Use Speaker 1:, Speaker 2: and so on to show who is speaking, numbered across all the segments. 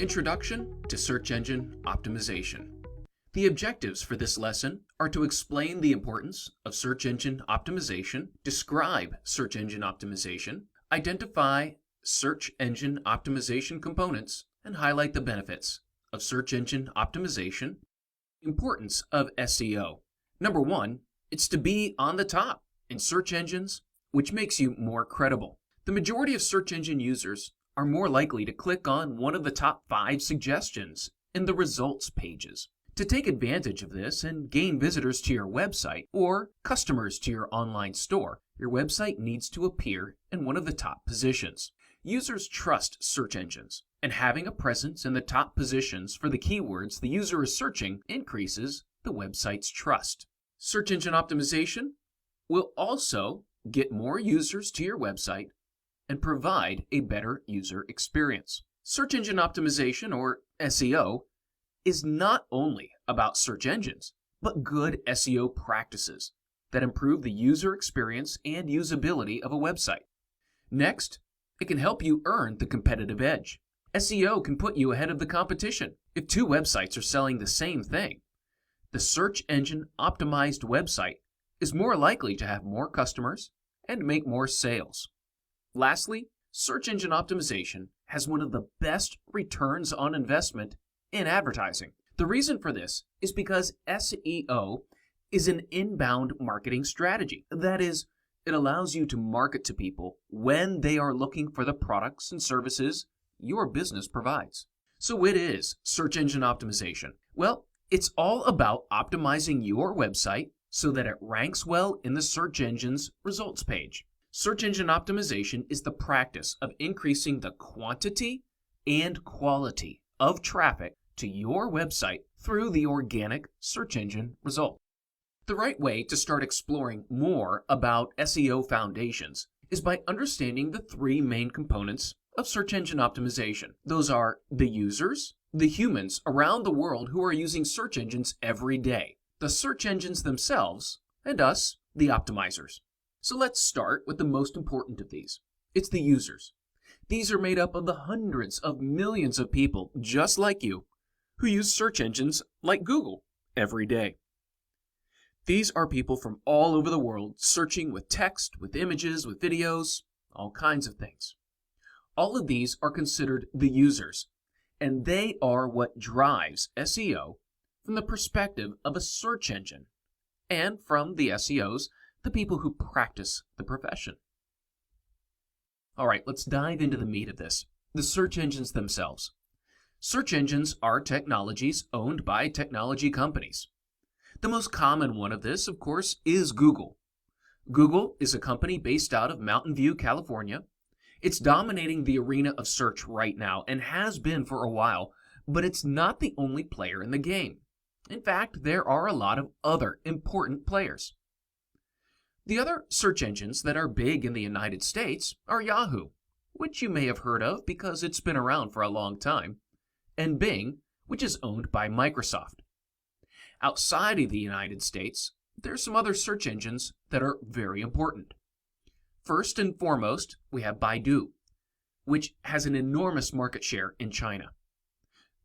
Speaker 1: Introduction to Search Engine Optimization. The objectives for this lesson are to explain the importance of search engine optimization, describe search engine optimization, identify search engine optimization components, and highlight the benefits of search engine optimization. Importance of SEO. Number one, it's to be on the top in search engines, which makes you more credible. The majority of search engine users are more likely to click on one of the top 5 suggestions in the results pages. To take advantage of this and gain visitors to your website or customers to your online store, your website needs to appear in one of the top positions. Users trust search engines, and having a presence in the top positions for the keywords the user is searching increases the website's trust. Search engine optimization will also get more users to your website and provide a better user experience. Search engine optimization, or SEO, is not only about search engines, but good SEO practices that improve the user experience and usability of a website. Next, it can help you earn the competitive edge. SEO can put you ahead of the competition. If 2 websites are selling the same thing, the search engine optimized website is more likely to have more customers and make more sales. Lastly, search engine optimization has one of the best returns on investment in advertising. The reason for this is because SEO is an inbound marketing strategy. That is, it allows you to market to people when they are looking for the products and services your business provides. So what is search engine optimization? Well, it's all about optimizing your website so that it ranks well in the search engine's results page. Search engine optimization is the practice of increasing the quantity and quality of traffic to your website through the organic search engine result. The right way to start exploring more about SEO foundations is by understanding the 3 main components of search engine optimization. Those are the users, the humans around the world who are using search engines every day, the search engines themselves, and us, the optimizers. So let's start with the most important of these. It's the users. These are made up of the hundreds of millions of people just like you who use search engines like Google every day. These are people from all over the world searching with text, with images, with videos, all kinds of things. All of these are considered the users, and they are what drives SEO from the perspective of a search engine, and from the SEOs, the people who practice the profession. All right, let's dive into the meat of this, the search engines themselves. Search engines are technologies owned by technology companies. The most common one of this, of course, is Google. Google is a company based out of Mountain View, California. It's dominating the arena of search right now and has been for a while, but it's not the only player in the game. In fact, there are a lot of other important players. The other search engines that are big in the United States are Yahoo, which you may have heard of because it's been around for a long time, and Bing, which is owned by Microsoft. Outside of the United States, there are some other search engines that are very important. First and foremost, we have Baidu, which has an enormous market share in China.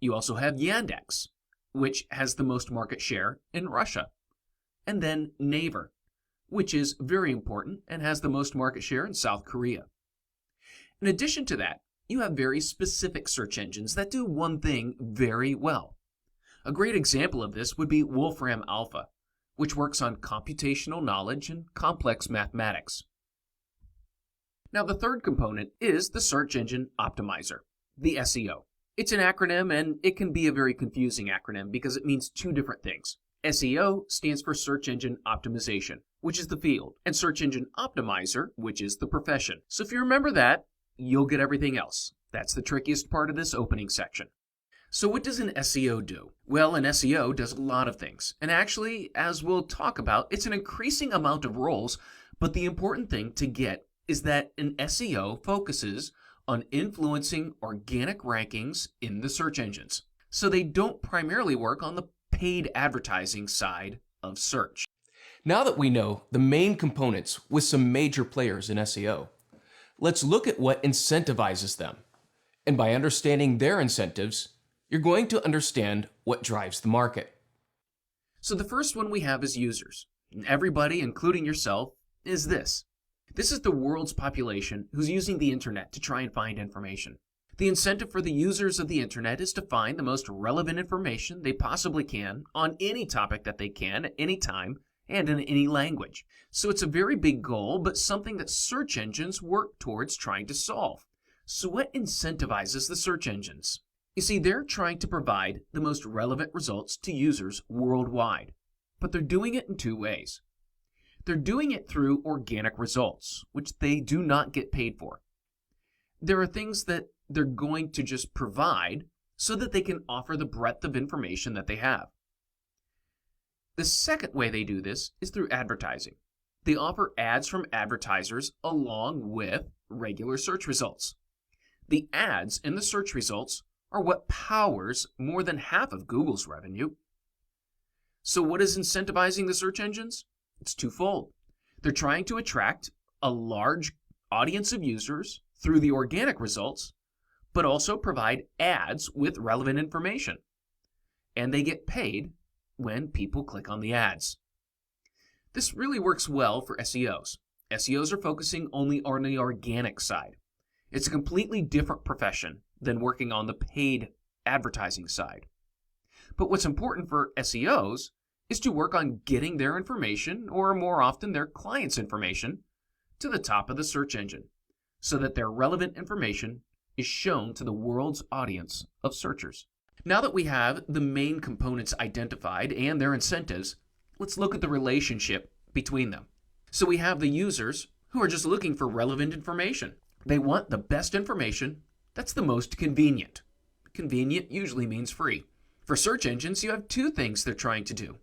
Speaker 1: You also have Yandex, which has the most market share in Russia. And then Naver, which is very important and has the most market share in South Korea. In addition to that, you have very specific search engines that do one thing very well. A great example of this would be Wolfram Alpha, which works on computational knowledge and complex mathematics. Now, the third component is the search engine optimizer, the SEO. It's an acronym, and it can be a very confusing acronym because it means 2 different things. SEO stands for Search Engine Optimization, which is the field, and Search Engine Optimizer, which is the profession. So if you remember that, you'll get everything else. That's the trickiest part of this opening section. So what does an SEO do? Well, an SEO does a lot of things. And actually, as we'll talk about, it's an increasing amount of roles, but the important thing to get is that an SEO focuses on influencing organic rankings in the search engines. So they don't primarily work on the paid advertising side of search. Now that we know the main components with some major players in SEO, let's look at what incentivizes them.
Speaker 2: And by understanding their incentives, you're going to understand what drives the market.
Speaker 1: So the first one we have is users. And everybody, including yourself, is this. This is the world's population who's using the internet to try and find information. The incentive for the users of the internet is to find the most relevant information they possibly can on any topic that they can at any time and in any language. So it's a very big goal, but something that search engines work towards trying to solve. So what incentivizes the search engines? You see, they're trying to provide the most relevant results to users worldwide, but they're doing it in two ways. They're doing it through organic results, which they do not get paid for. There are things that they're going to just provide so that they can offer the breadth of information that they have. The second way they do this is through advertising. They offer ads from advertisers along with regular search results. The ads in the search results are what powers more than half of Google's revenue. So what is incentivizing the search engines? It's twofold. They're trying to attract a large audience of users through the organic results, but also provide ads with relevant information. And they get paid when people click on the ads. This really works well for SEOs. SEOs are focusing only on the organic side. It's a completely different profession than working on the paid advertising side. But what's important for SEOs is to work on getting their information, or more often their clients' information, to the top of the search engine, so that their relevant information is shown to the world's audience of searchers. Now that we have the main components identified and their incentives, let's look at the relationship between them. So we have the users who are just looking for relevant information. They want the best information that's the most convenient. Convenient usually means free. For search engines, you have two things they're trying to do.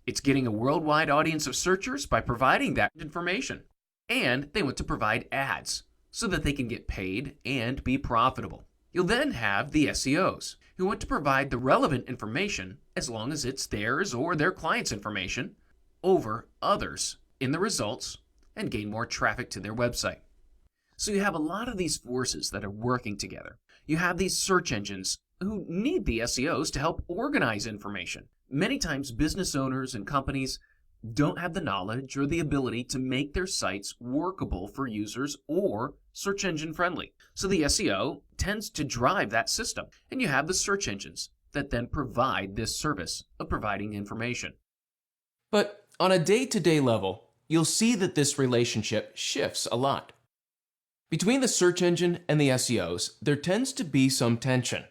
Speaker 1: It's getting a worldwide audience of searchers by providing that information. And they want to provide ads so that they can get paid and be profitable. You'll then have the SEOs who want to provide the relevant information as long as it's theirs or their clients' information over others in the results and gain more traffic to their website. So you have a lot of these forces that are working together. You have these search engines who need the SEOs to help organize information. Many times business owners and companies don't have the knowledge or the ability to make their sites workable for users or search engine friendly. So the SEO tends to drive that system. And you have the search engines that then provide this service of providing information.
Speaker 2: But on a day-to-day level, you'll see that this relationship shifts a lot. Between the search engine and the SEOs, there tends to be some tension.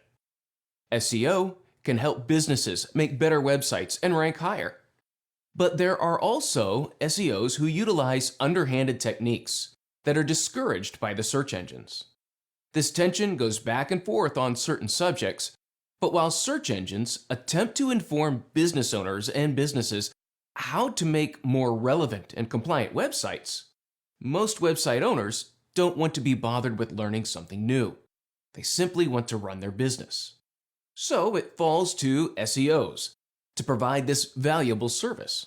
Speaker 2: SEO can help businesses make better websites and rank higher. But there are also SEOs who utilize underhanded techniques that are discouraged by the search engines. This tension goes back and forth on certain subjects, but while search engines attempt to inform business owners and businesses how to make more relevant and compliant websites, most website owners don't want to be bothered with learning something new. They simply want to run their business. So it falls to SEOs to provide this valuable service.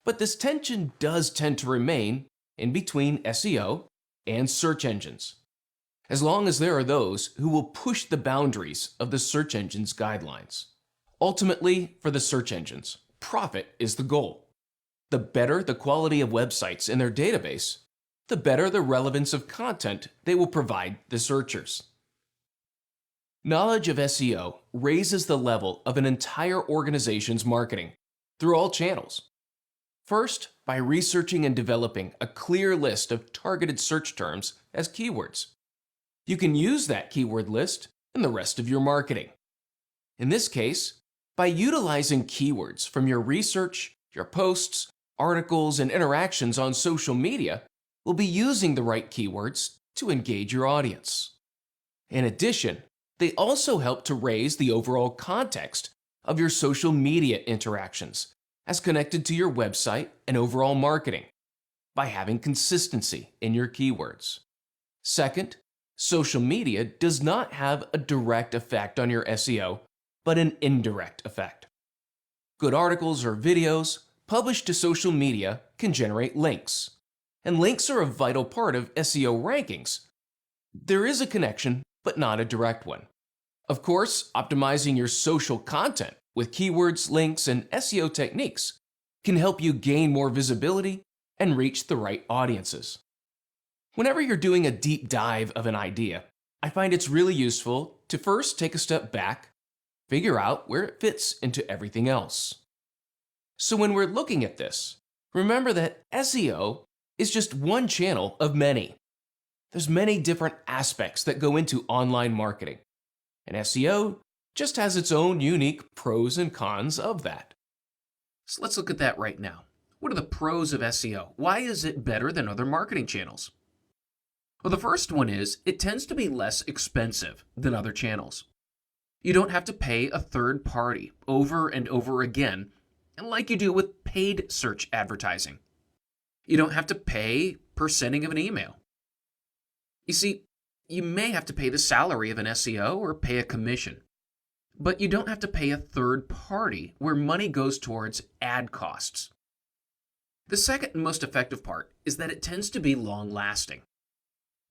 Speaker 2: But this tension does tend to remain in between SEO and search engines, as long as there are those who will push the boundaries of the search engine's guidelines. Ultimately, for the search engines, profit is the goal. The better the quality of websites in their database, the better the relevance of content they will provide the searchers. Knowledge of SEO raises the level of an entire organization's marketing through all channels. First, by researching and developing a clear list of targeted search terms as keywords. You can use that keyword list in the rest of your marketing. In this case, by utilizing keywords from your research, your posts, articles, and interactions on social media, we'll be using the right keywords to engage your audience. In addition, they also help to raise the overall context of your social media interactions as connected to your website and overall marketing by having consistency in your keywords. Second, social media does not have a direct effect on your SEO, but an indirect effect. Good articles or videos published to social media can generate links, and links are a vital part of SEO rankings. There is a connection, but not a direct one. Of course, optimizing your social content with keywords, links, and SEO techniques can help you gain more visibility and reach the right audiences. Whenever you're doing a deep dive of an idea, I find it's really useful to first take a step back, figure out where it fits into everything else. So when we're looking at this, remember that SEO is just one channel of many. There's many different aspects that go into online marketing, and SEO just has its own unique pros and cons of that.
Speaker 1: So let's look at that right now. What are the pros of SEO? Why is it better than other marketing channels? Well, the first one is it tends to be less expensive than other channels. You don't have to pay a third party over and over again, like you do with paid search advertising. You don't have to pay per sending of an email. You see, you may have to pay the salary of an SEO or pay a commission, but you don't have to pay a third party where money goes towards ad costs. The second and most effective part is that it tends to be long-lasting.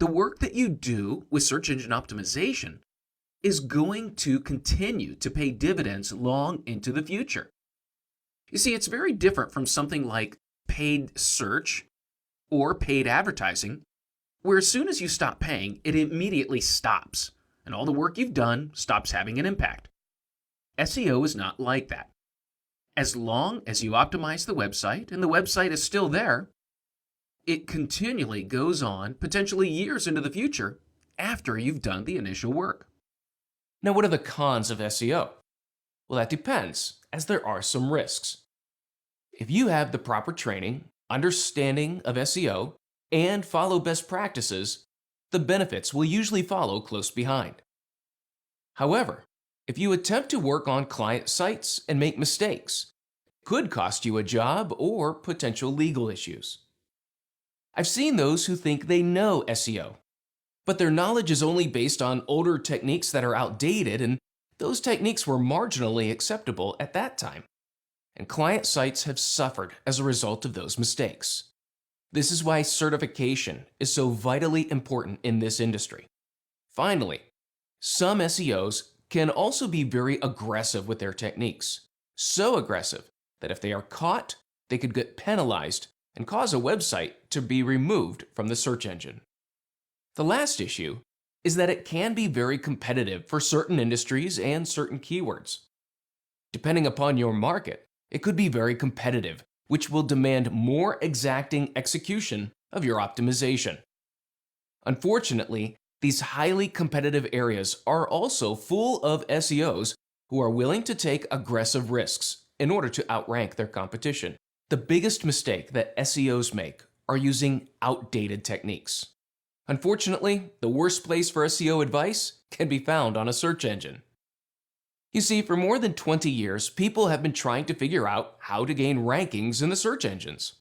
Speaker 1: The work that you do with search engine optimization is going to continue to pay dividends long into the future. You see, it's very different from something like paid search or paid advertising, where as soon as you stop paying, it immediately stops, and all the work you've done stops having an impact. SEO is not like that. As long as you optimize the website and the website is still there, it continually goes on, potentially years into the future, after you've done the initial work.
Speaker 2: Now, what are the cons of SEO? Well, that depends, as there are some risks. If you have the proper training, understanding of SEO, and follow best practices, the benefits will usually follow close behind. However, if you attempt to work on client sites and make mistakes, it could cost you a job or potential legal issues. I've seen those who think they know SEO, but their knowledge is only based on older techniques that are outdated, and those techniques were marginally acceptable at that time. And client sites have suffered as a result of those mistakes. This is why certification is so vitally important in this industry. Finally, some SEOs can also be very aggressive with their techniques. So aggressive that if they are caught, they could get penalized and cause a website to be removed from the search engine. The last issue is that it can be very competitive for certain industries and certain keywords. Depending upon your market, it could be very competitive, which will demand more exacting execution of your optimization. Unfortunately, these highly competitive areas are also full of SEOs who are willing to take aggressive risks in order to outrank their competition. The biggest mistake that SEOs make are using outdated techniques. Unfortunately, the worst place for SEO advice can be found on a search engine. You see, for more than 20 years, people have been trying to figure out how to gain rankings in the search engines.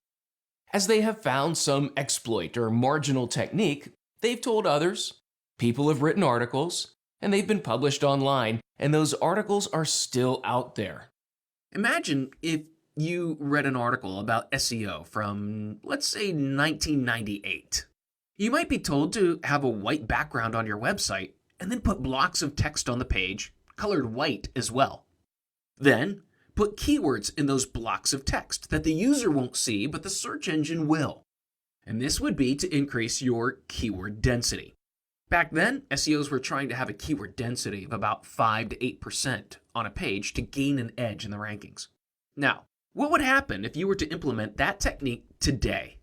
Speaker 2: As they have found some exploit or marginal technique, they've told others, people have written articles, and they've been published online, and those articles are still out there.
Speaker 1: Imagine if you read an article about SEO from, let's say, 1998. You might be told to have a white background on your website and then put blocks of text on the page, colored white as well. Then, put keywords in those blocks of text that the user won't see but the search engine will. And this would be to increase your keyword density. Back then, SEOs were trying to have a keyword density of about 5 to 8% on a page to gain an edge in the rankings. Now, what would happen if you were to implement that technique today?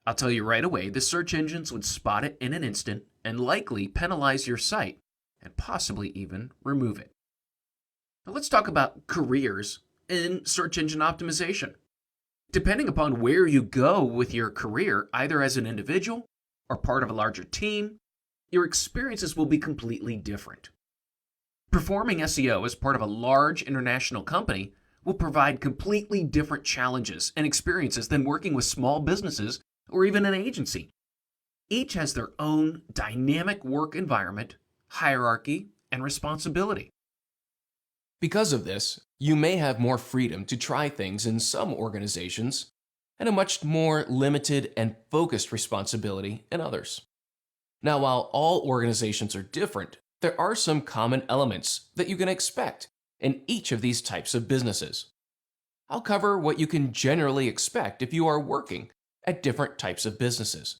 Speaker 1: I'll tell you right away, the search engines would spot it in an instant and likely penalize your site and possibly even remove it. Now let's talk about careers in search engine optimization. Depending upon where you go with your career, either as an individual or part of a larger team, your experiences will be completely different. Performing SEO as part of a large international company will provide completely different challenges and experiences than working with small businesses or even an agency. Each has their own dynamic work environment, hierarchy, and responsibility.
Speaker 2: Because of this, you may have more freedom to try things in some organizations and a much more limited and focused responsibility in others. Now, while all organizations are different, There are some common elements that you can expect in each of these types of businesses. I'll cover what you can generally expect if you are working at different types of businesses: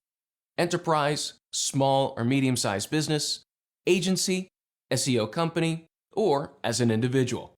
Speaker 2: enterprise, small or medium-sized business, agency, SEO company, or as an individual.